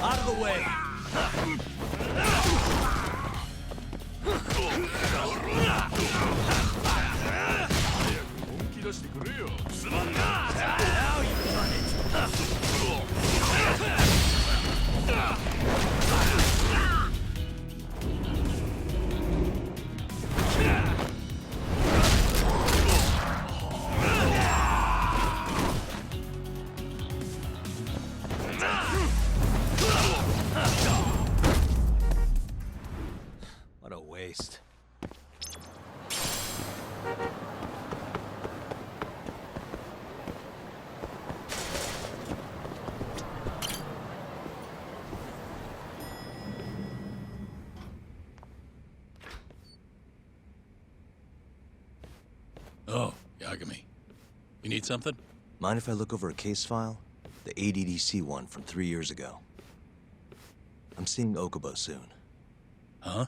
Out of the way! Now you've done What a waste. Oh, Yagami. You need something? Mind if I look over a case file? The ADDC one from 3 years ago. I'm seeing Okubo soon. Huh?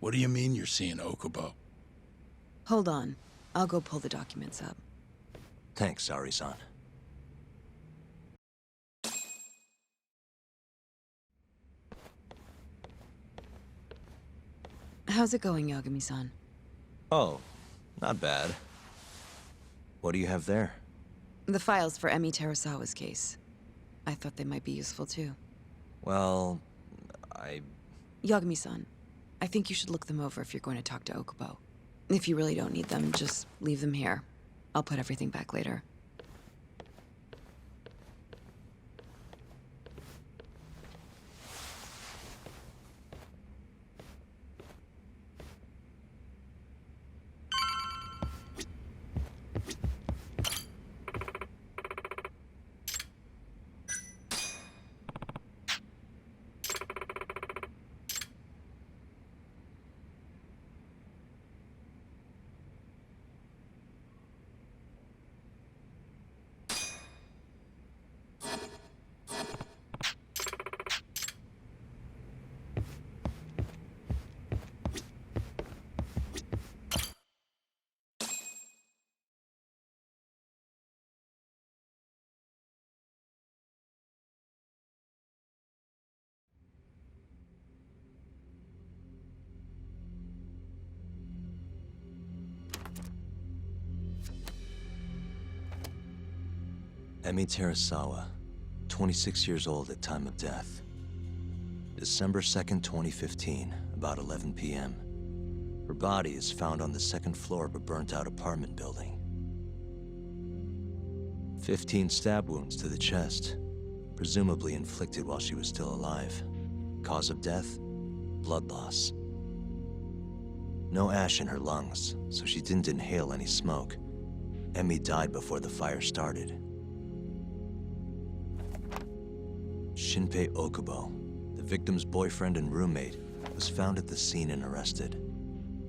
What do you mean you're seeing Okubo? Hold on. I'll go pull the documents up. Thanks, Ari-san. How's it going, Yagami-san? Oh, not bad. What do you have there? The files for Emi Terasawa's case. I thought they might be useful too. Well, Yagami-san, I think you should look them over if you're going to talk to Okubo. If you really don't need them, just leave them here. I'll put everything back later. Emi Terasawa, 26 years old at time of death. December 2nd, 2015, about 11 p.m. Her body is found on the second floor of a burnt-out apartment building. 15 stab wounds to the chest, presumably inflicted while she was still alive. Cause of death? Blood loss. No ash in her lungs, so she didn't inhale any smoke. Emi died before the fire started. Shinpei Okubo, the victim's boyfriend and roommate, was found at the scene and arrested.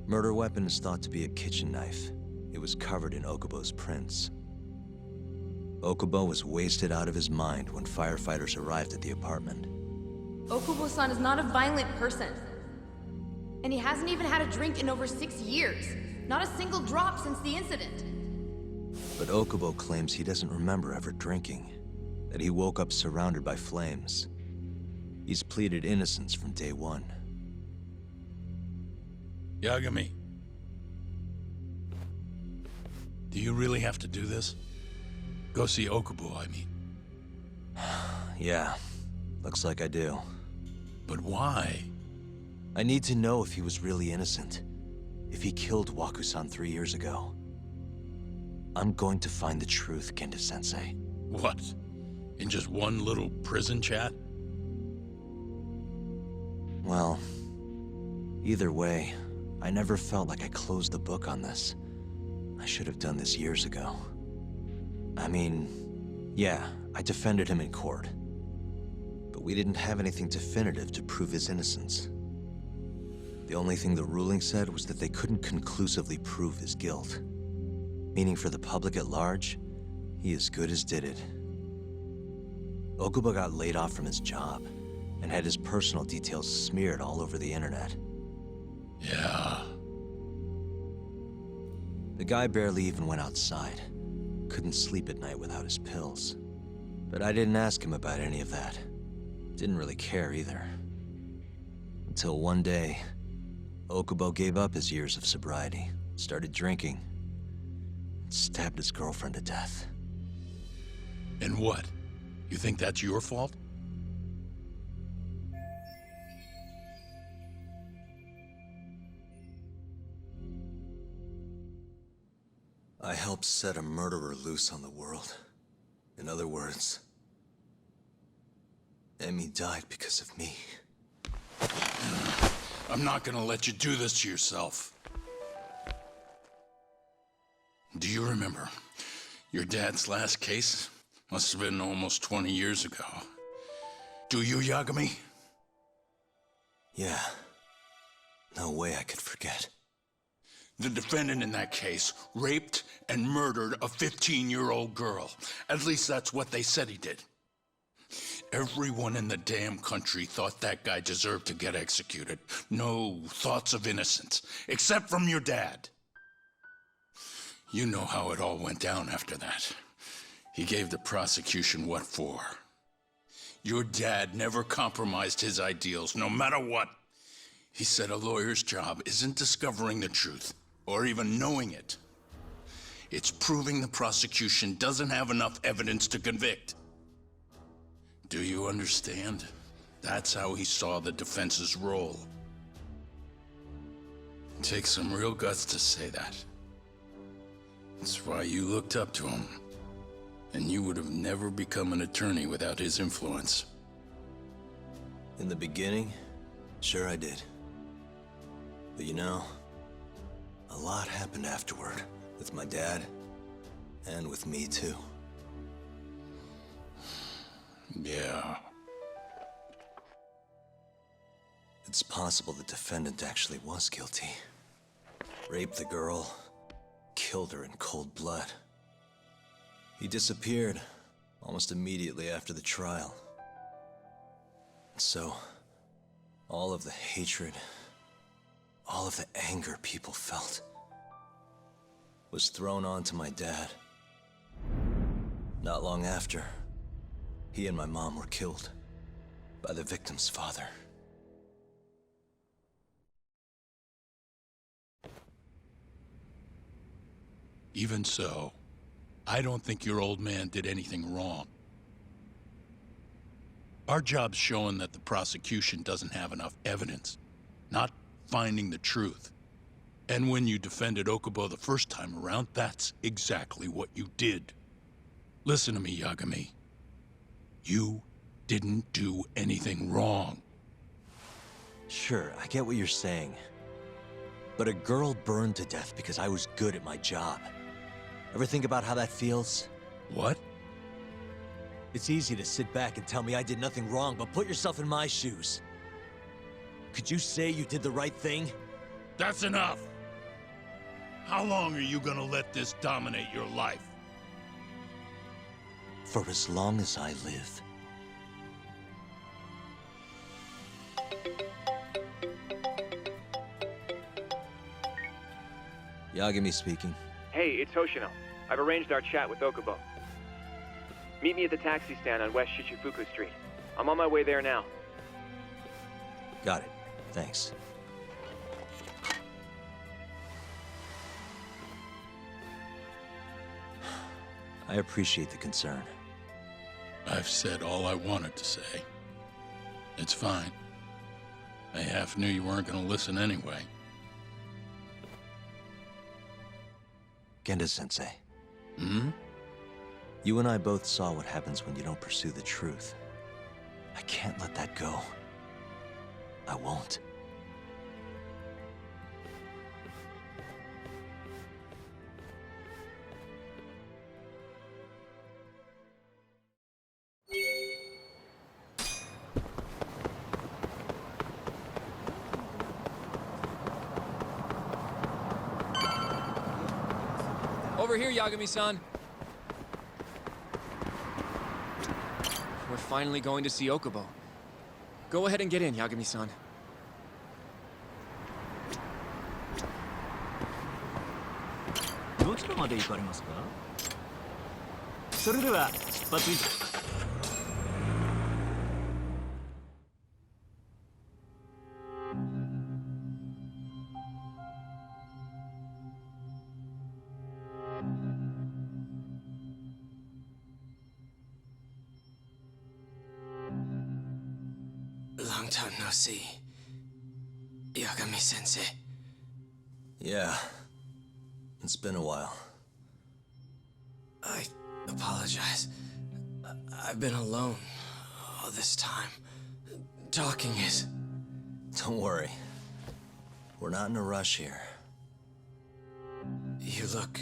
Murder weapon is thought to be a kitchen knife. It was covered in Okubo's prints. Okubo was wasted out of his mind when firefighters arrived at the apartment. Okubo-san is not a violent person. And he hasn't even had a drink in over 6 years. Not a single drop since the incident. But Okubo claims he doesn't remember ever drinking, that he woke up surrounded by flames. He's pleaded innocence from day one. Yagami. Do you really have to do this? Go see Okubo, I mean. Yeah, looks like I do. But why? I need to know if he was really innocent. If he killed Waku-san 3 years ago. I'm going to find the truth, Kenta-sensei. What? In just one little prison chat? Well, either way, I never felt like I closed the book on this. I should have done this years ago. I mean, yeah, I defended him in court. But we didn't have anything definitive to prove his innocence. The only thing the ruling said was that they couldn't conclusively prove his guilt. Meaning for the public at large, he as good as did it. Okubo got laid off from his job and had his personal details smeared all over the internet. Yeah. The guy barely even went outside. Couldn't sleep at night without his pills. But I didn't ask him about any of that. Didn't really care either. Until one day, Okubo gave up his years of sobriety, started drinking, and stabbed his girlfriend to death. And what? You think that's your fault? I helped set a murderer loose on the world. In other words, Emmy died because of me. I'm not gonna let you do this to yourself. Do you remember your dad's last case? Must have been almost 20 years ago. Do you, Yagami? Yeah. No way I could forget. The defendant in that case raped and murdered a 15-year-old girl. At least that's what they said he did. Everyone in the damn country thought that guy deserved to get executed. No thoughts of innocence, except from your dad. You know how it all went down after that. He gave the prosecution what for. Your dad never compromised his ideals, no matter what. He said a lawyer's job isn't discovering the truth, or even knowing it. It's proving the prosecution doesn't have enough evidence to convict. Do you understand? That's how he saw the defense's role. It takes some real guts to say that. That's why you looked up to him. And you would have never become an attorney without his influence. In the beginning, sure I did. But you know, a lot happened afterward, with my dad, and with me too. Yeah. It's possible the defendant actually was guilty. Raped the girl, killed her in cold blood. He disappeared almost immediately after the trial. So, all of the hatred, all of the anger people felt was thrown onto my dad. Not long after, he and my mom were killed by the victim's father. Even so, I don't think your old man did anything wrong. Our job's showing that the prosecution doesn't have enough evidence, not finding the truth. And when you defended Okubo the first time around, that's exactly what you did. Listen to me, Yagami. You didn't do anything wrong. Sure, I get what you're saying. But a girl burned to death because I was good at my job. Ever think about how that feels? What? It's easy to sit back and tell me I did nothing wrong, but put yourself in my shoes. Could you say you did the right thing? That's enough! How long are you gonna let this dominate your life? For as long as I live. Yagami speaking. Hey, it's Hoshino. I've arranged our chat with Okubo. Meet me at the taxi stand on West Shichifuku Street. I'm on my way there now. Got it. Thanks. I appreciate the concern. I've said all I wanted to say. It's fine. I half knew you weren't gonna listen anyway. Genda-sensei. Hmm? You and I both saw what happens when you don't pursue the truth. I can't let that go. I won't. Over here, Yagami-san. We're finally going to see Okubo. Go ahead and get in, Yagami-san. ちらまで行かれますか？それでは出発いた。Long time no see. Yagami-sensei. Yeah. It's been a while. I apologize. I've been alone all this time. Talking is... Don't worry. We're not in a rush here. You look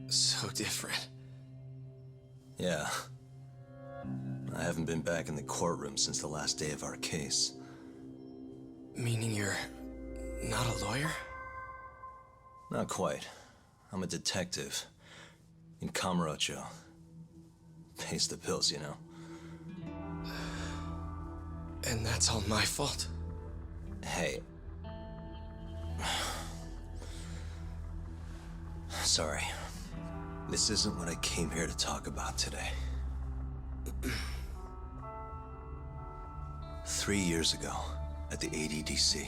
so different. Yeah. I haven't been back in the courtroom since the last day of our case. Meaning you're not a lawyer? Not quite. I'm a detective. In Kamurocho. Pays the bills, you know. And that's all my fault? Hey. Sorry. This isn't what I came here to talk about today. 3 years ago, at the ADDC.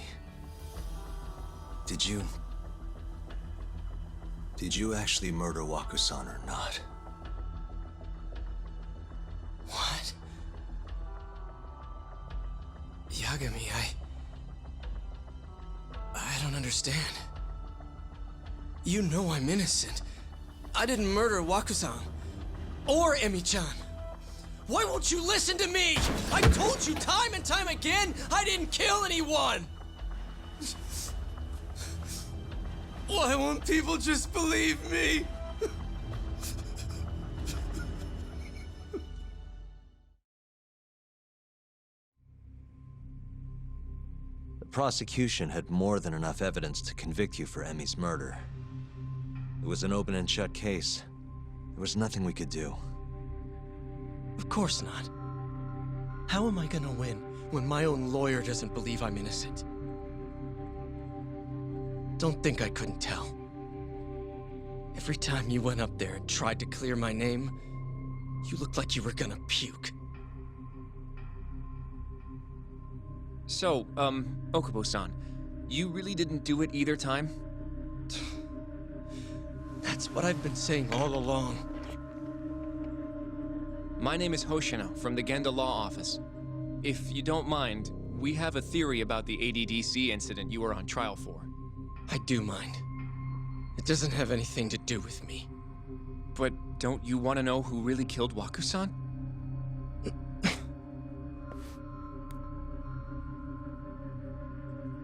Did you actually murder Waku-san or not? What? Yagami, I don't understand. You know I'm innocent. I didn't murder Waku-san. Or Emi-chan. Why won't you listen to me? I told you time and time again, I didn't kill anyone! Why won't people just believe me? The prosecution had more than enough evidence to convict you for Emi's murder. It was an open and shut case. There was nothing we could do. Of course not. How am I gonna win when my own lawyer doesn't believe I'm innocent? Don't think I couldn't tell. Every time you went up there and tried to clear my name, you looked like you were gonna puke. So, Okubo-san, you really didn't do it either time? That's what I've been saying all along. My name is Hoshino from the Genda Law Office. If you don't mind, we have a theory about the ADDC incident you were on trial for. I do mind. It doesn't have anything to do with me. But don't you want to know who really killed Waku-san?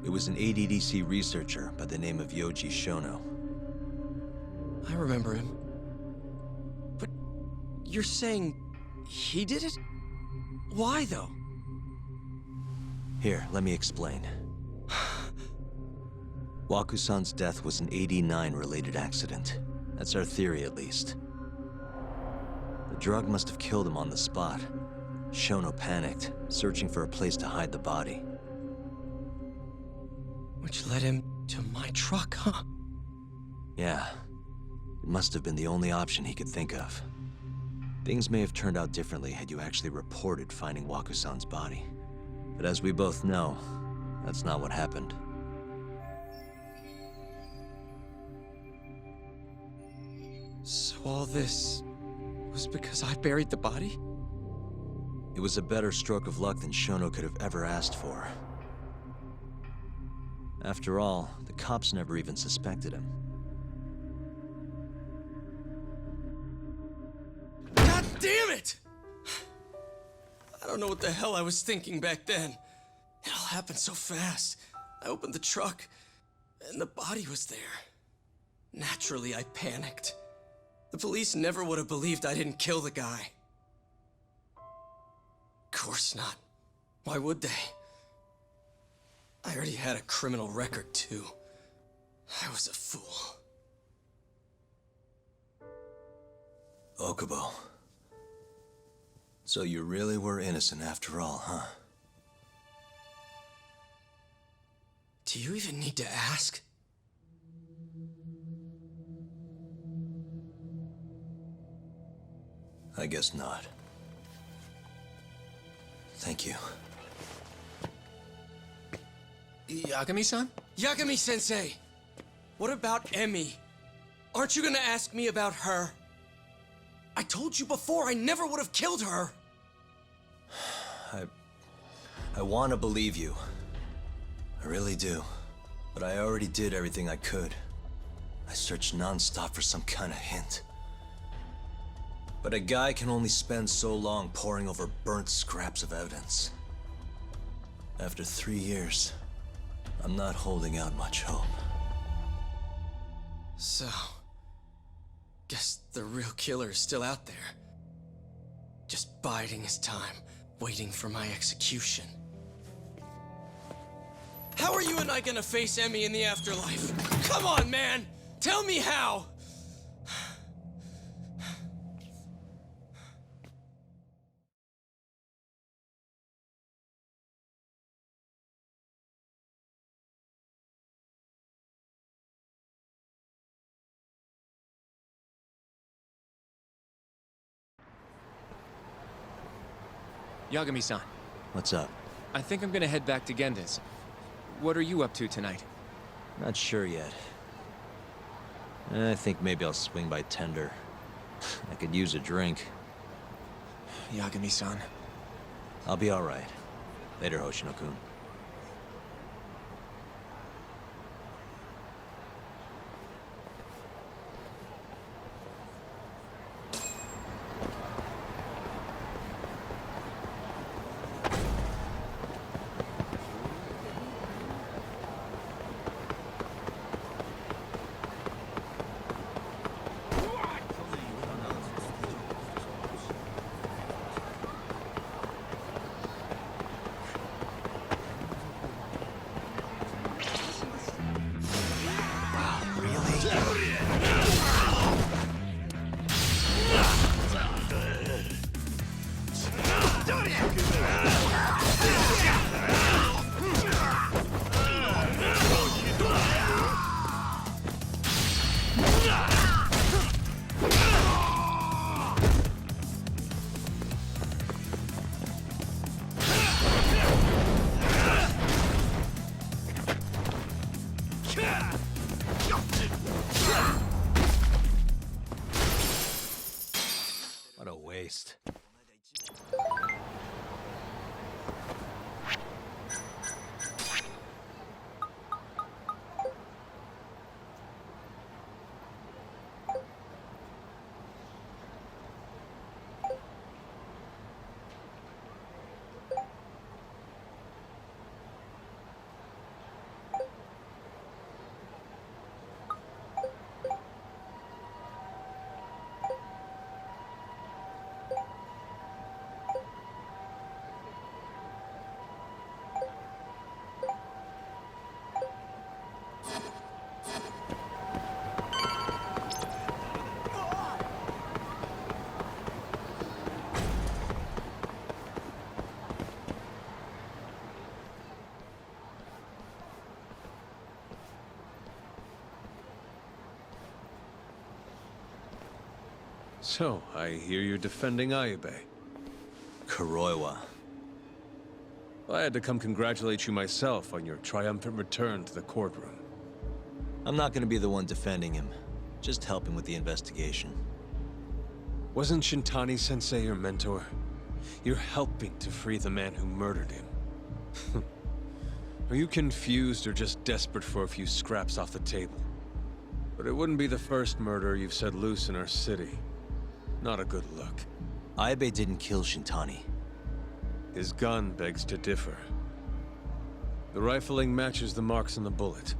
It was an ADDC researcher by the name of Yoji Shono. I remember him. But you're saying he did it? Why, though? Here, let me explain. Waku-san's death was an 89-related accident. That's our theory, at least. The drug must have killed him on the spot. Shono panicked, searching for a place to hide the body. Which led him to my truck, huh? Yeah. It must have been the only option he could think of. Things may have turned out differently had you actually reported finding Waku-san's body. But as we both know, that's not what happened. So all this was because I buried the body? It was a better stroke of luck than Shono could have ever asked for. After all, the cops never even suspected him. God damn it! I don't know what the hell I was thinking back then. It all happened so fast. I opened the truck, and the body was there. Naturally, I panicked. The police never would have believed I didn't kill the guy. Of course not. Why would they? I already had a criminal record, too. I was a fool. Okubo. So you really were innocent after all, huh? Do you even need to ask? I guess not. Thank you. Yagami-san? Yagami-sensei! What about Emmy? Aren't you gonna ask me about her? I told you before I never would have killed her! I want to believe you. I really do. But I already did everything I could. I searched non-stop for some kind of hint. But a guy can only spend so long poring over burnt scraps of evidence. After 3 years, I'm not holding out much hope. So... guess the real killer is still out there. Just biding his time, waiting for my execution. How are you and I gonna face Emmy in the afterlife? Come on, man! Tell me how! Yagami-san, What's up? I think I'm gonna head back to Genda's. What are you up to tonight? Not sure yet. I think maybe I'll swing by Tender. I could use a drink. Yagami-san. I'll be alright. Later, Hoshino-kun. What a waste. So, I hear you're defending Ayube. Kuroiwa. I had to come congratulate you myself on your triumphant return to the courtroom. I'm not gonna be the one defending him. Just helping with the investigation. Wasn't Shintani-sensei your mentor? You're helping to free the man who murdered him. Are you confused or just desperate for a few scraps off the table? But it wouldn't be the first murder you've set loose in our city. Not a good look. Ayube didn't kill Shintani. His gun begs to differ. The rifling matches the marks on the bullet.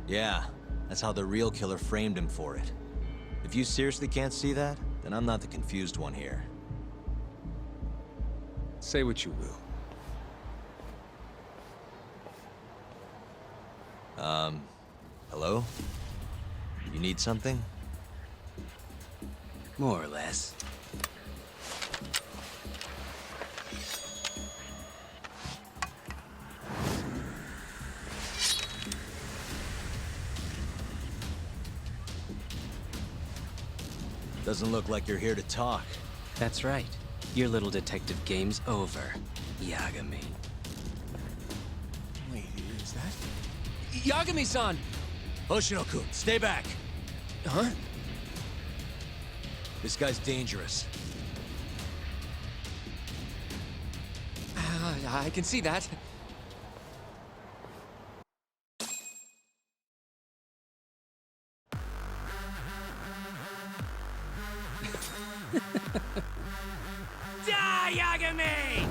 Yeah, that's how the real killer framed him for it. If you seriously can't see that, then I'm not the confused one here. Say what you will. Hello? You need something? More or less. Doesn't look like you're here to talk. That's right. Your little detective game's over, Yagami. Wait, is that... Yagami-san! Hoshino-kun, stay back! Huh? This guy's dangerous. I can see that. Die, Yagami!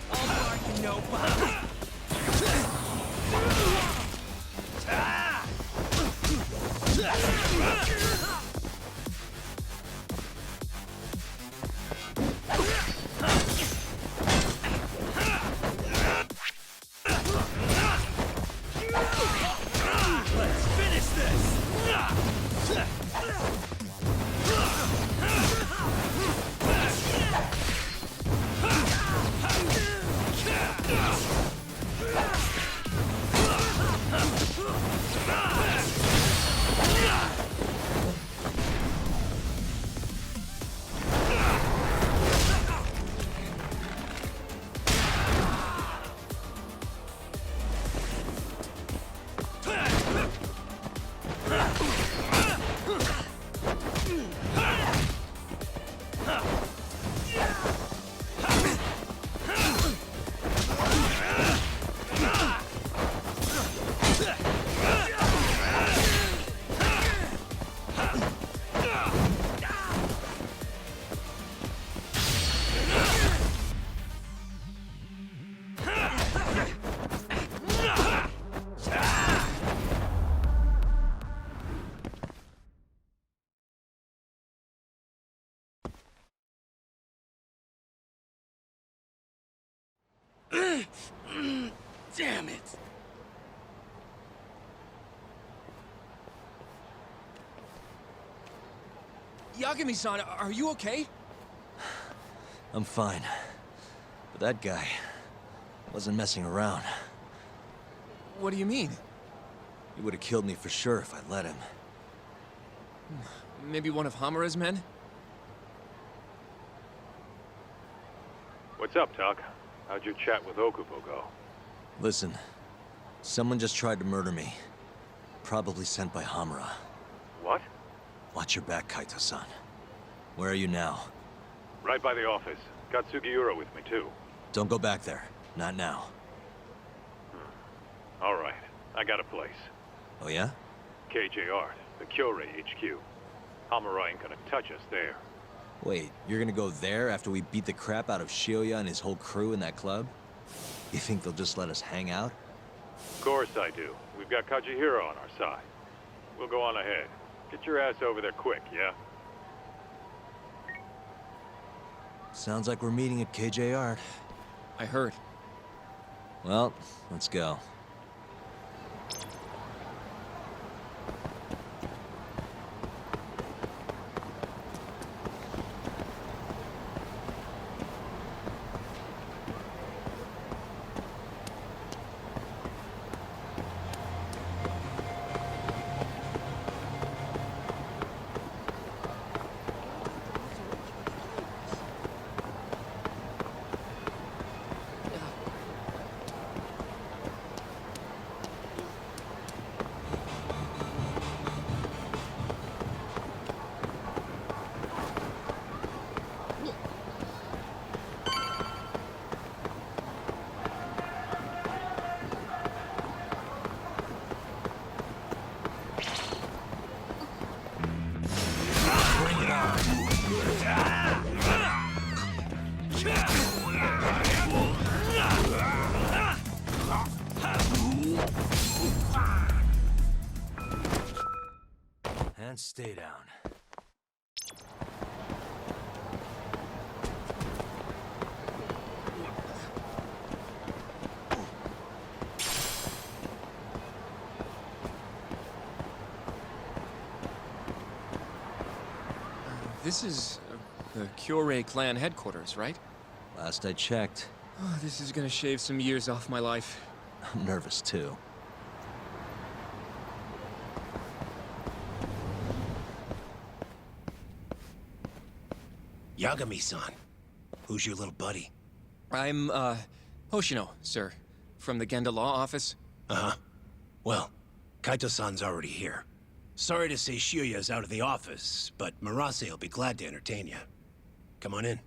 All bark and no bite. Let's finish this! Damn it! Yagami-san, are you okay? I'm fine. But that guy wasn't messing around. What do you mean? He would have killed me for sure if I let him. Maybe one of Hamura's men? What's up, Tuck? How'd your chat with Okubo go? Listen, someone just tried to murder me. Probably sent by Hamura. What? Watch your back, Kaito-san. Where are you now? Right by the office. Got Sugiura with me, too. Don't go back there. Not now. All right. I got a place. Oh yeah? KJ Art, the Kyorei HQ. Hamura ain't gonna touch us there. Wait, you're gonna go there after we beat the crap out of Shioya and his whole crew in that club? You think they'll just let us hang out? Of course I do. We've got Kajihiro on our side. We'll go on ahead. Get your ass over there quick, yeah? Sounds like we're meeting at KJ Art. I heard. Well, let's go. And stay down. This is the Kyorei clan headquarters, right? Last I checked. Oh, this is gonna shave some years off my life. I'm nervous too. Yagami-san. Who's your little buddy? I'm, Hoshino, sir. From the Genda Law Office. Uh-huh. Well, Kaito-san's already here. Sorry to say Shiuya's out of the office, but Murase will be glad to entertain you. Come on in.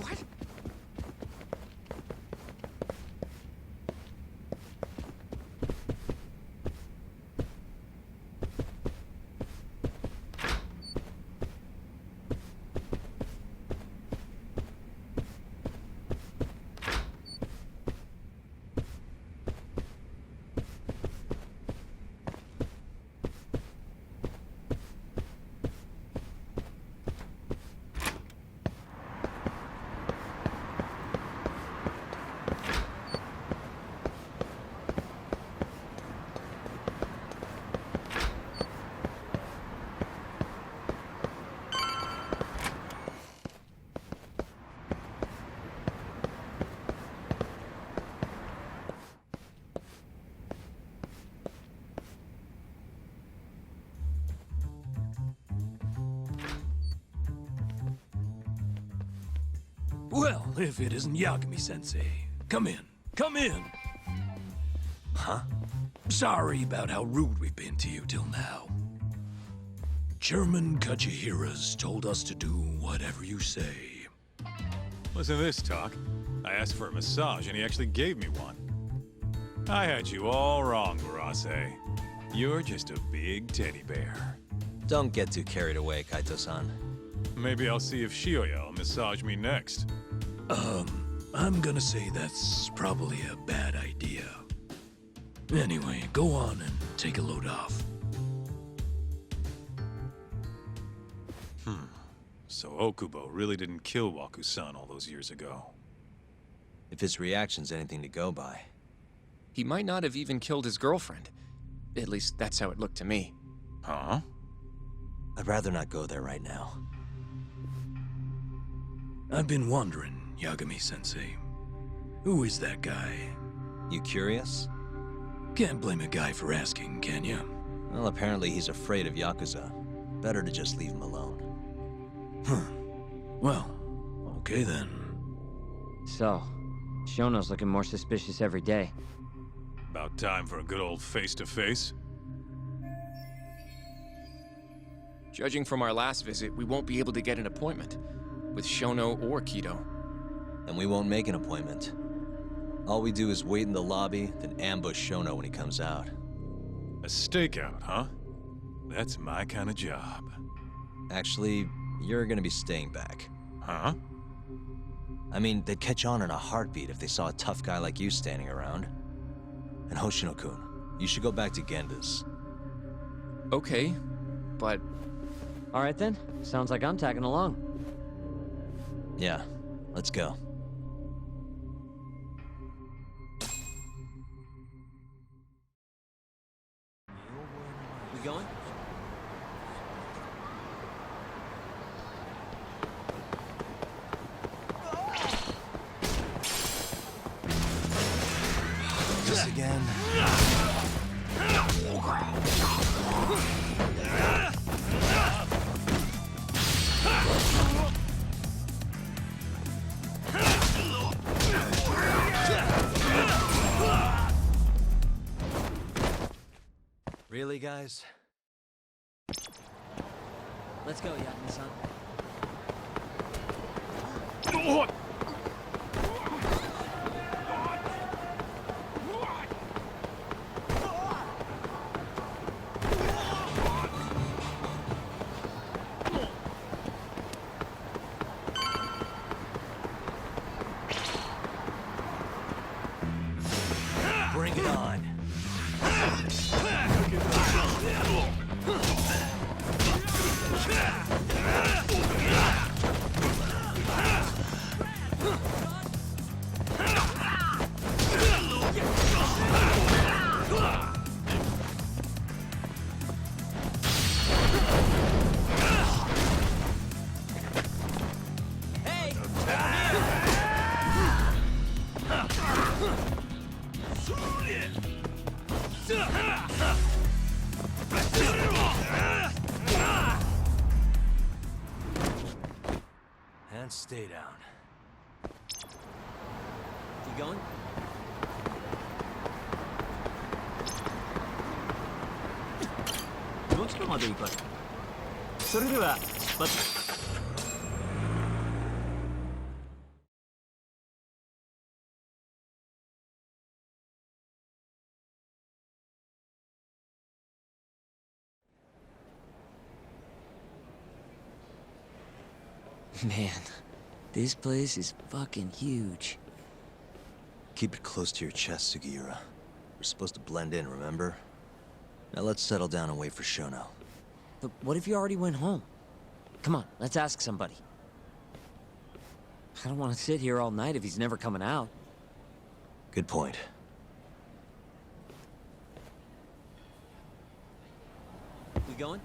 What? Well, if it isn't Yagami-sensei. Come in. Come in. Huh? Sorry about how rude we've been to you till now. Chairman Kajihira's told us to do whatever you say. Listen to this, Talk. I asked for a massage and he actually gave me one. I had you all wrong, Murase. You're just a big teddy bear. Don't get too carried away, Kaito-san. Maybe I'll see if Shiuya will massage me next. I'm gonna say that's probably a bad idea. Anyway, go on and take a load off. So Okubo really didn't kill Waku-san all those years ago. If his reaction's anything to go by. He might not have even killed his girlfriend. At least that's how it looked to me. Huh? I'd rather not go there right now. I've been wondering, Yagami-sensei. Who is that guy? You curious? Can't blame a guy for asking, can you? Well, apparently he's afraid of Yakuza. Better to just leave him alone. Huh. Well, okay then. So, Shono's looking more suspicious every day. About time for a good old face-to-face. Judging from our last visit, we won't be able to get an appointment with Shono or Kido. And we won't make an appointment. All we do is wait in the lobby, then ambush Shono when he comes out. A stakeout, huh? That's my kind of job. Actually, you're gonna be staying back. Huh? I mean, they'd catch on in a heartbeat if they saw a tough guy like you standing around. And Hoshino-kun, you should go back to Genda's. Okay, but... All right then. Sounds like I'm tagging along. Yeah, let's go. We going? This again. Really, guys? Let's go, Yakuza-san. Bring it on. And stay down. You going? Man, this place is fucking huge. Keep it close to your chest, Sugiura. We're supposed to blend in, remember? Now let's settle down and wait for Shono. But what if you already went home? Come on, let's ask somebody. I don't want to sit here all night if he's never coming out. Good point. We going?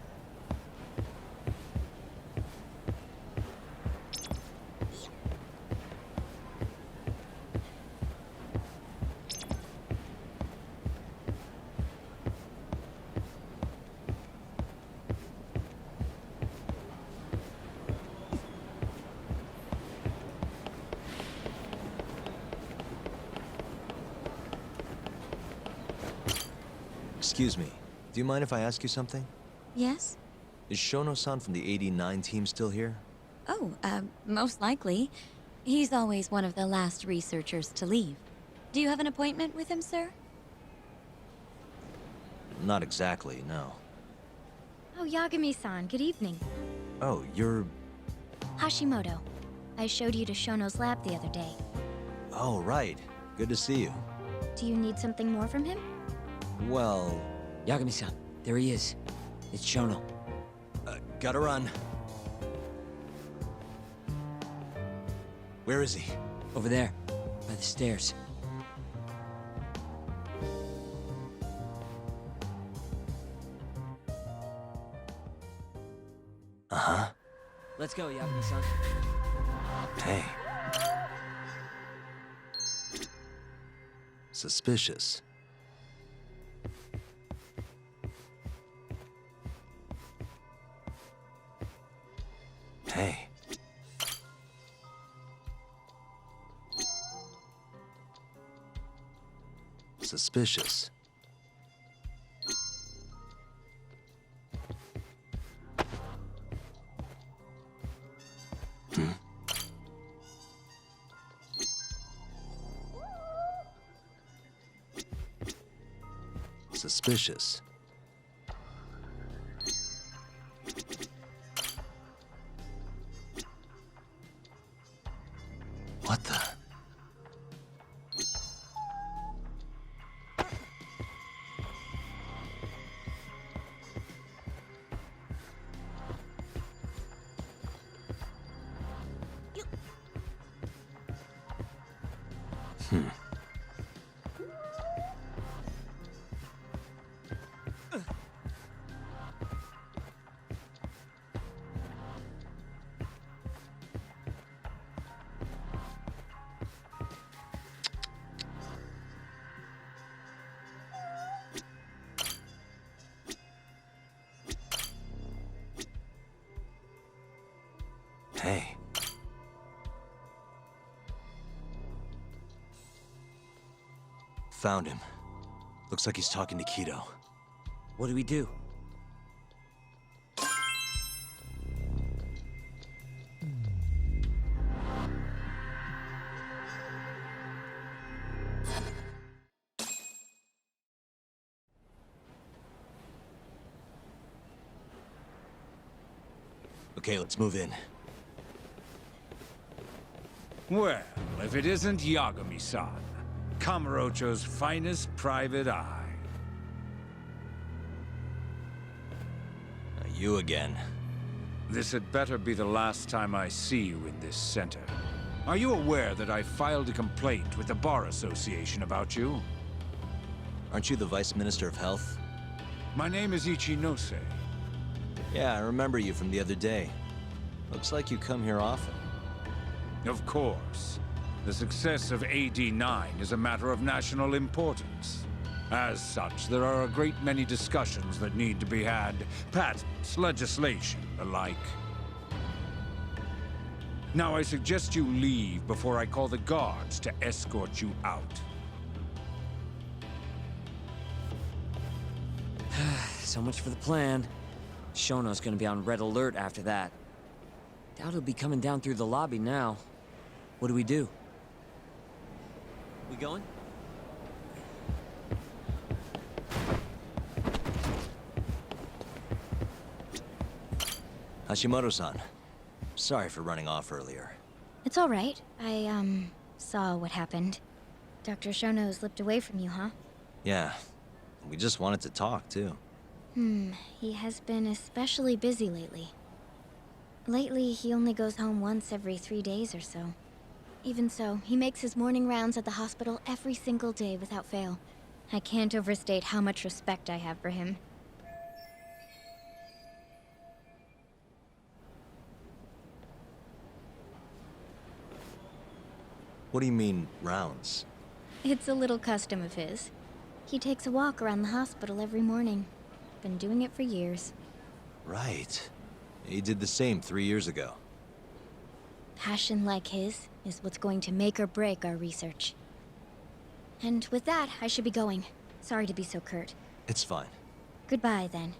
Excuse me, do you mind if I ask you something? Yes? Is Shono-san from the 89 team still here? Oh, most likely. He's always one of the last researchers to leave. Do you have an appointment with him, sir? Not exactly, no. Oh, Yagami-san, good evening. Oh, you're... Hashimoto. I showed you to Shono's lab the other day. Oh, right. Good to see you. Do you need something more from him? Well... Yagami-san, there he is. It's Shono. Gotta run. Where is he? Over there, by the stairs. Uh-huh. Let's go, Yagami-san. Hey. Suspicious. Hey. Suspicious. suspicious. What the? Hey. Found him. Looks like he's talking to Keto. What do we do? Okay, let's move in. Well, if it isn't Yagami-san, Kamurocho's finest private eye. You again. This had better be the last time I see you in this center. Are you aware that I filed a complaint with the Bar Association about you? Aren't you the Vice Minister of Health? My name is Ichinose. Yeah, I remember you from the other day. Looks like you come here often. Of course. The success of AD-9 is a matter of national importance. As such, there are a great many discussions that need to be had. Patents, legislation, the like. Now I suggest you leave before I call the guards to escort you out. So much for the plan. Shono's gonna be on red alert after that. Doubt he'll be coming down through the lobby now. What do we do? We going? Hashimoto-san. Sorry for running off earlier. It's all right. I, saw what happened. Dr. Shono slipped away from you, huh? Yeah. We just wanted to talk, too. He has been especially busy lately. Lately, he only goes home once every 3 days or so. Even so, he makes his morning rounds at the hospital every single day without fail. I can't overstate how much respect I have for him. What do you mean, rounds? It's a little custom of his. He takes a walk around the hospital every morning. Been doing it for years. Right. He did the same 3 years ago. Passion like his is what's going to make or break our research. And with that, I should be going. Sorry to be so curt. It's fine. Goodbye, then.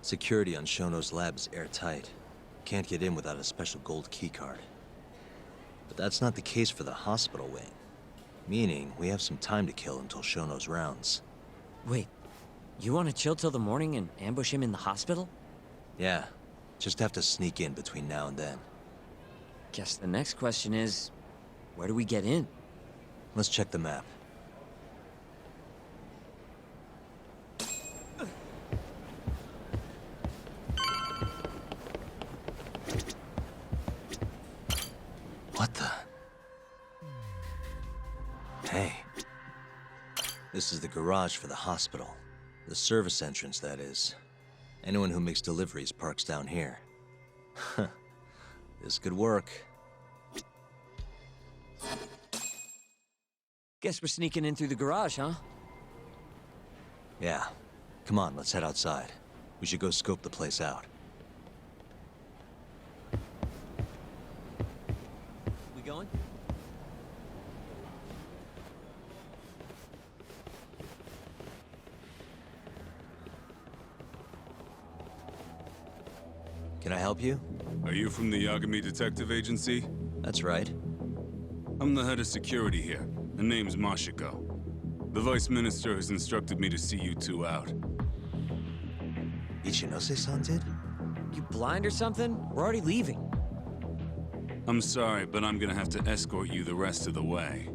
Security on Shono's lab is airtight. Can't get in without a special gold keycard. But that's not the case for the hospital wing. Meaning, we have some time to kill until Shono's rounds. Wait, you want to chill till the morning and ambush him in the hospital? Yeah, just have to sneak in between now and then. Guess the next question is, where do we get in? Let's check the map. What the? Hey. This is the garage for the hospital. The service entrance, that is. Anyone who makes deliveries parks down here. This could work. Guess we're sneaking in through the garage, huh? Yeah. Come on, let's head outside. We should go scope the place out. We going? Can I help you? Are you from the Yagami Detective Agency? That's right. I'm the head of security here. Her name's Mashiko. The Vice Minister has instructed me to see you two out. Ichinose-san did? You blind or something? We're already leaving. I'm sorry, but I'm gonna have to escort you the rest of the way.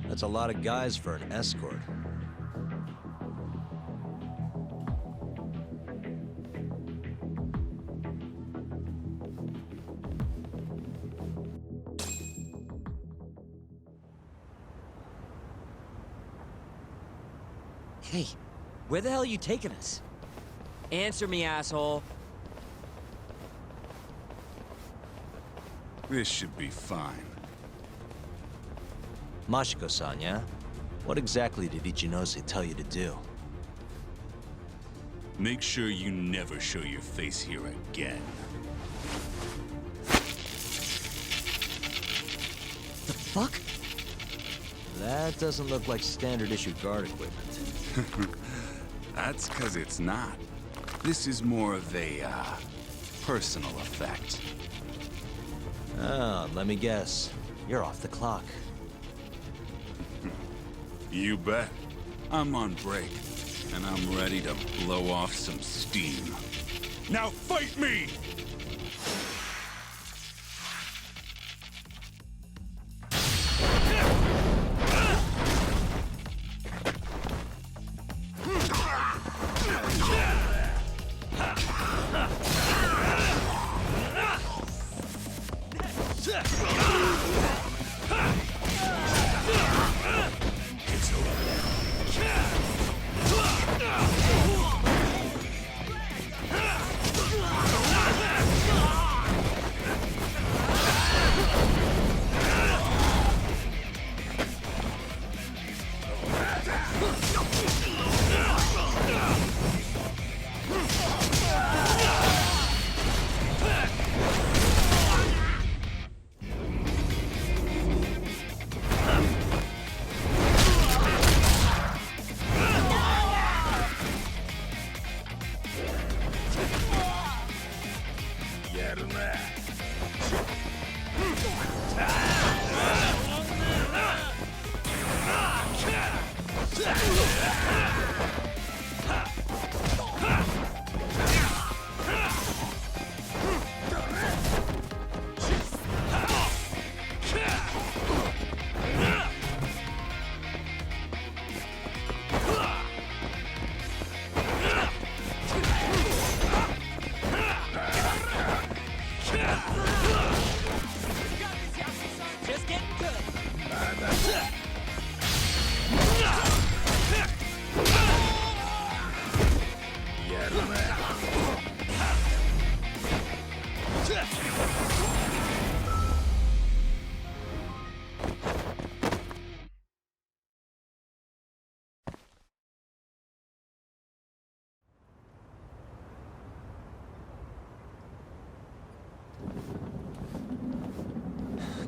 That's a lot of guys for an escort. Hey, where the hell are you taking us? Answer me, asshole. This should be fine. Machiko-san, yeah? What exactly did Ichinose tell you to do? Make sure you never show your face here again. The fuck? That doesn't look like standard issue guard equipment. That's 'cause it's not. This is more of a, personal effect. Oh, let me guess. You're off the clock. You bet. I'm on break, and I'm ready to blow off some steam. Now fight me!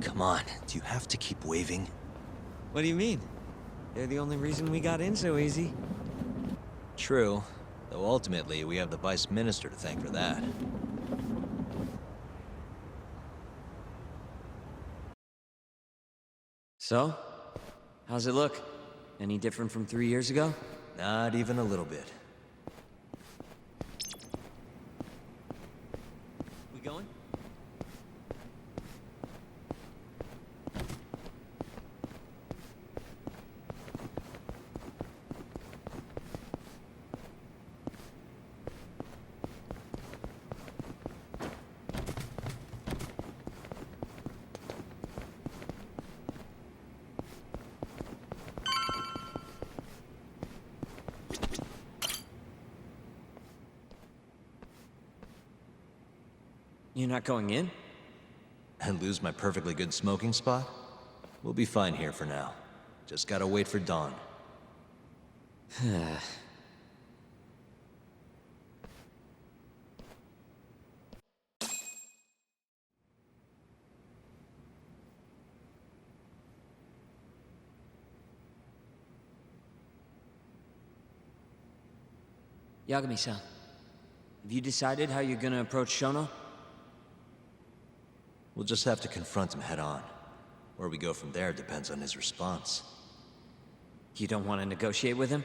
Come on, do you have to keep waving? What do you mean? They're the only reason we got in so easy. True, though ultimately we have the Vice Minister to thank for that. So? How's it look? Any different from 3 years ago? Not even a little bit. We going? You're not going in? And lose my perfectly good smoking spot? We'll be fine here for now. Just gotta wait for dawn. Yagami-san, have you decided how you're gonna approach Shono? We'll just have to confront him head on. Where we go from there depends on his response. You don't want to negotiate with him?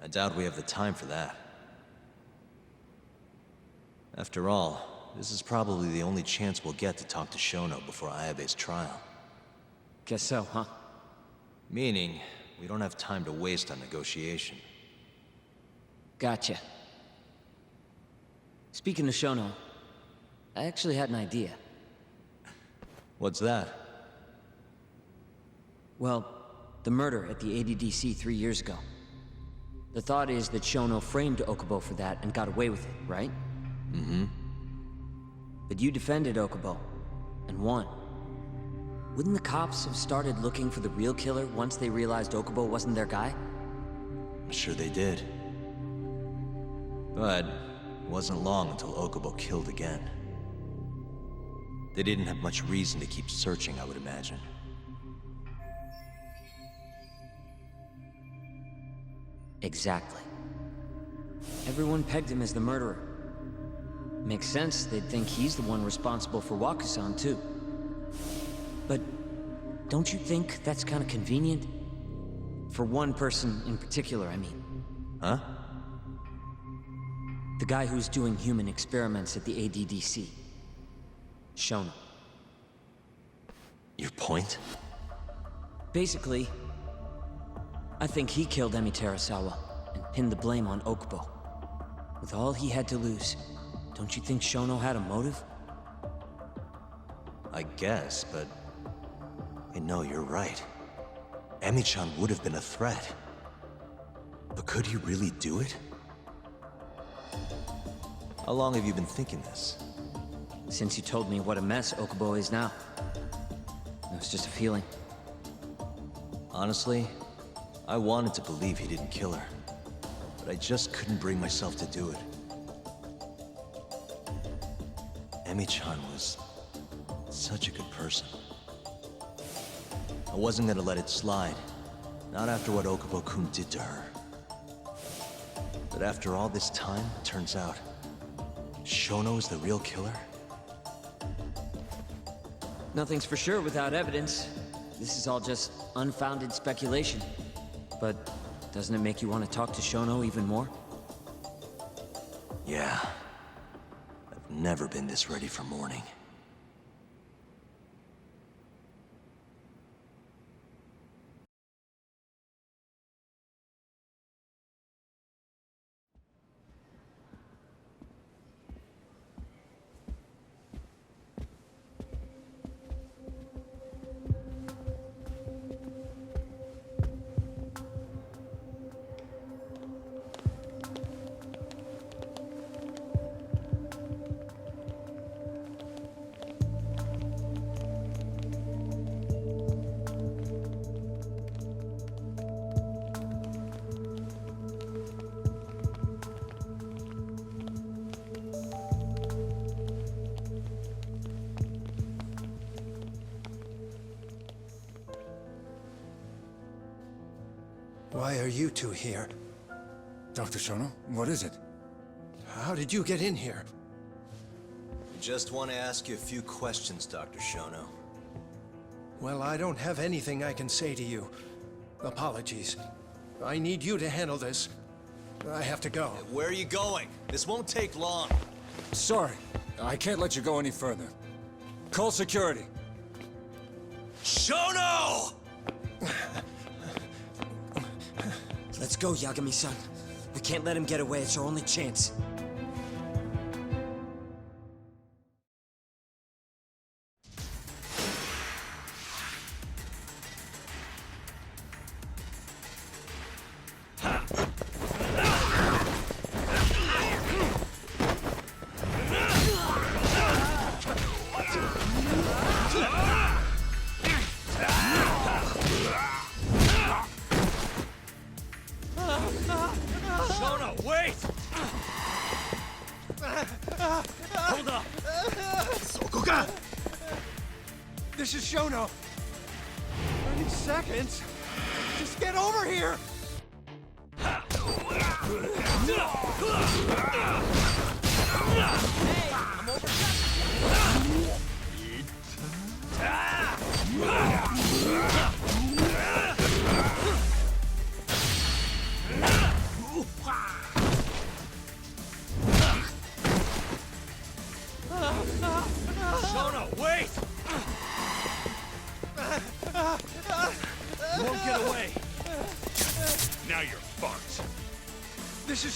I doubt we have the time for that. After all, this is probably the only chance we'll get to talk to Shono before Ayabe's trial. Guess so, huh? Meaning, we don't have time to waste on negotiation. Gotcha. Speaking of Shono, I actually had an idea. What's that? Well, the murder at the ADDC 3 years ago. The thought is that Shono framed Okubo for that and got away with it, right? Mm-hmm. But you defended Okubo, and won. Wouldn't the cops have started looking for the real killer once they realized Okubo wasn't their guy? I'm sure they did. But it wasn't long until Okubo killed again. They didn't have much reason to keep searching, I would imagine. Exactly. Everyone pegged him as the murderer. Makes sense, they'd think he's the one responsible for Wakusan, too. But don't you think that's kind of convenient? For one person in particular, I mean. Huh? The guy who's doing human experiments at the ADDC. Shono. Your point? Basically, I think he killed Emi Terasawa and pinned the blame on Okubo. With all he had to lose, don't you think Shono had a motive? I guess, but... No, you're right. Emi-chan would have been a threat. But could he really do it? How long have you been thinking this? Since you told me what a mess Okubo is now. It was just a feeling. Honestly, I wanted to believe he didn't kill her. But I just couldn't bring myself to do it. Emi-chan was such a good person. I wasn't gonna let it slide. Not after what Okubo-kun did to her. But after all this time, it turns out Shono is the real killer? Nothing's for sure without evidence. This is all just unfounded speculation. But doesn't it make you want to talk to Shono even more? Yeah. I've never been this ready for morning. Why are you two here? Dr. Shono, what is it? How did you get in here? We just want to ask you a few questions, Dr. Shono. Well, I don't have anything I can say to you. Apologies. I need you to handle this. I have to go. Where are you going? This won't take long. Sorry, I can't let you go any further. Call security. Shono! Let's go, Yagami-san. We can't let him get away. It's our only chance. Shono, wait! Hold up! Sokoga! This is Shono. 30 seconds? Just get over here! Hey, I'm over.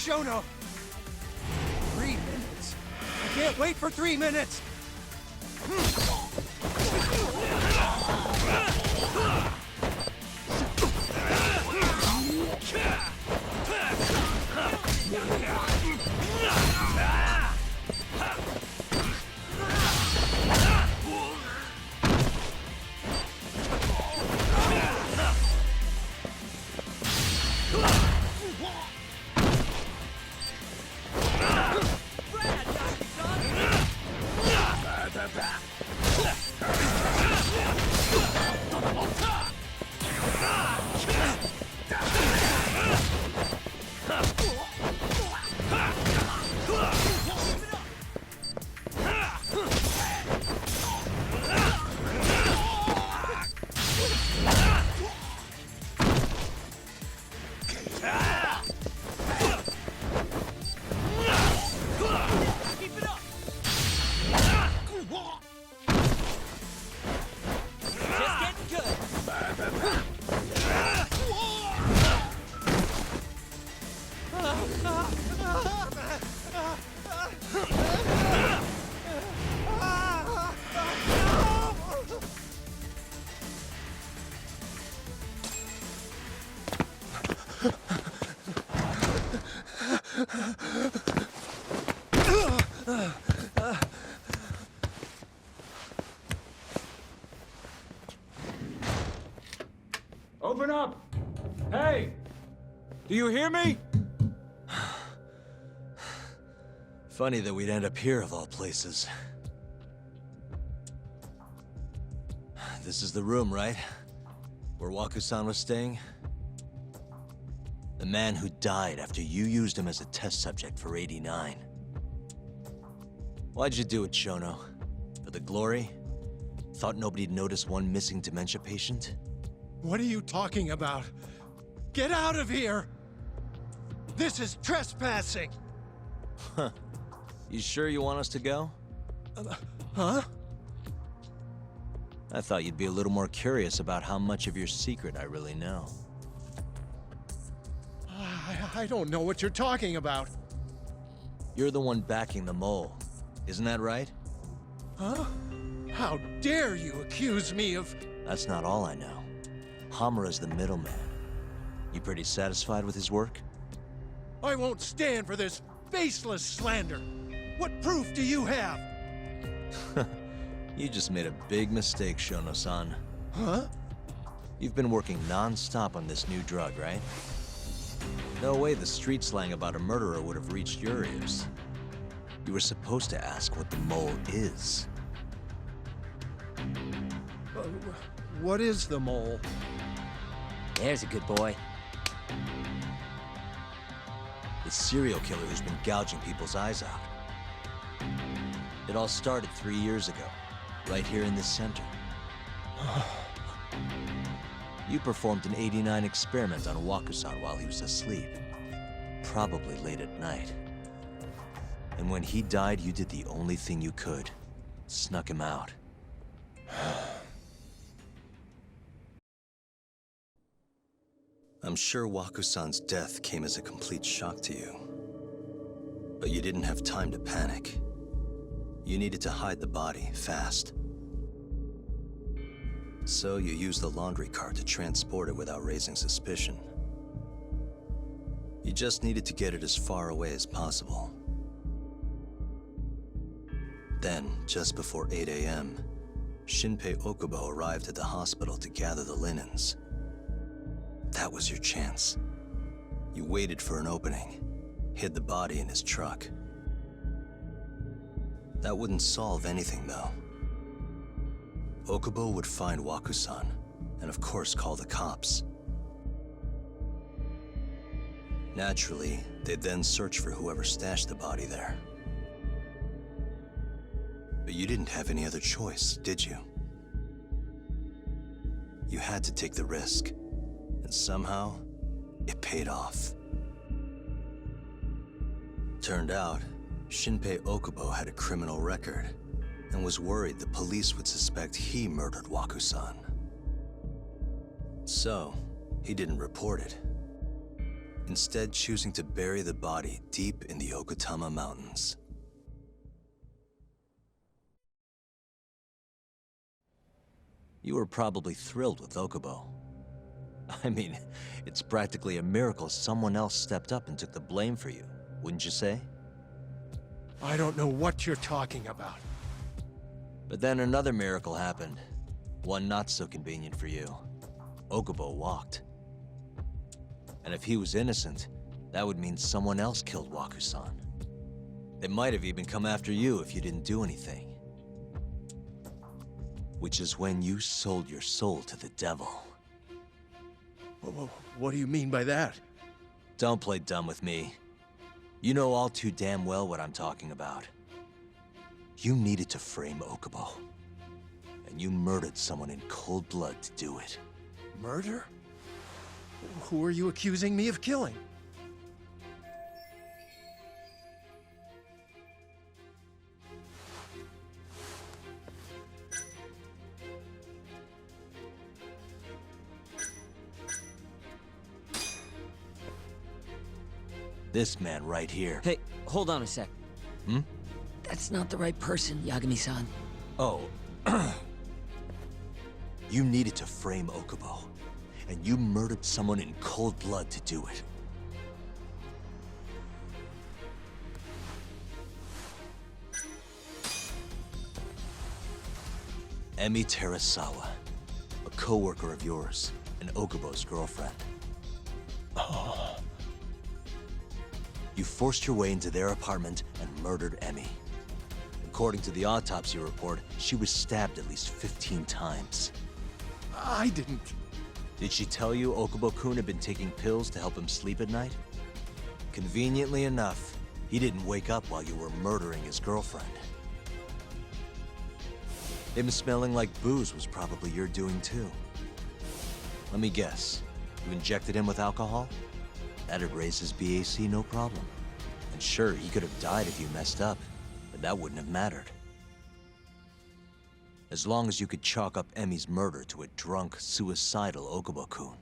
Shono! 3 minutes? I can't wait for 3 minutes! Open up! Hey! Do you hear me? Funny that we'd end up here of all places. This is the room, right? Where Waku-san was staying? The man who died after you used him as a test subject for 89. Why'd you do it, Shono? For the glory? Thought nobody'd notice one missing dementia patient? What are you talking about? Get out of here! This is trespassing! Huh. You sure you want us to go? Huh? I thought you'd be a little more curious about how much of your secret I really know. I don't know what you're talking about. You're the one backing the mole, isn't that right? Huh? How dare you accuse me of... That's not all I know. Hamura's the middleman. You pretty satisfied with his work? I won't stand for this faceless slander. What proof do you have? You just made a big mistake, Shono-san. Huh? You've been working non-stop on this new drug, right? No way the street slang about a murderer would have reached your ears. You were supposed to ask what the mole is. What is the mole? There's a good boy. The serial killer who's been gouging people's eyes out. It all started 3 years ago, right here in this center. You performed an 89 experiment on Waku-san while he was asleep. Probably late at night. And when he died, you did the only thing you could. Snuck him out. I'm sure Waku-san's death came as a complete shock to you. But you didn't have time to panic. You needed to hide the body, fast. So you used the laundry cart to transport it without raising suspicion. You just needed to get it as far away as possible. Then, just before 8 a.m., Shinpei Okubo arrived at the hospital to gather the linens. That was your chance. You waited for an opening, hid the body in his truck. That wouldn't solve anything, though. Okubo would find Waku-san, and of course call the cops. Naturally, they'd then search for whoever stashed the body there. But you didn't have any other choice, did you? You had to take the risk, and somehow, it paid off. Turned out, Shinpei Okubo had a criminal record, and was worried the police would suspect he murdered Waku-san. So, he didn't report it. instead choosing to bury the body deep in the Okutama Mountains. You were probably thrilled with Okubo. I mean, it's practically a miracle someone else stepped up and took the blame for you, wouldn't you say? I don't know what you're talking about. But then another miracle happened. One not so convenient for you. Okubo walked. And if he was innocent, that would mean someone else killed Wakusan. It might have even come after you if you didn't do anything. Which is when you sold your soul to the devil. What do you mean by that? Don't play dumb with me. You know all too damn well what I'm talking about. You needed to frame Okubo. And you murdered someone in cold blood to do it. Murder? Who are you accusing me of killing? This man right here. Hey, hold on a sec. Hmm? That's not the right person, Yagami-san. Oh. You needed to frame Okubo. And you murdered someone in cold blood to do it. Emi Terasawa, a co-worker of yours, and Okubo's girlfriend. Oh. You forced your way into their apartment and murdered Emi. According to the autopsy report, she was stabbed at least 15 times. I didn't. Did she tell you Okubo-kun had been taking pills to help him sleep at night? Conveniently enough, he didn't wake up while you were murdering his girlfriend. Him smelling like booze was probably your doing too. Let me guess, you injected him with alcohol? That'd raise his BAC no problem. And sure, he could have died if you messed up, but that wouldn't have mattered. As long as you could chalk up Emi's murder to a drunk, suicidal Okubo-kun.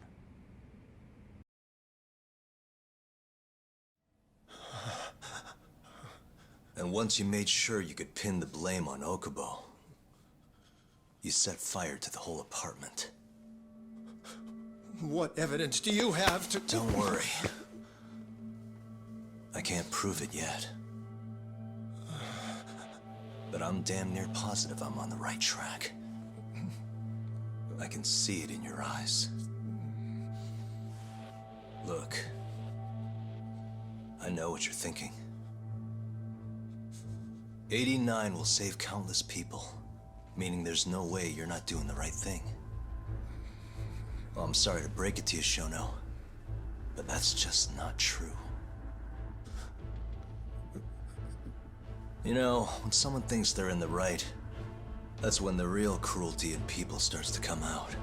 And once you made sure you could pin the blame on Okubo, you set fire to the whole apartment. What evidence do you have to... Don't worry. I can't prove it yet. But I'm damn near positive I'm on the right track. I can see it in your eyes. Look, I know what you're thinking. 89 will save countless people, meaning there's no way you're not doing the right thing. Well, I'm sorry to break it to you, Shono, but that's just not true. You know, when someone thinks they're in the right, that's when the real cruelty in people starts to come out.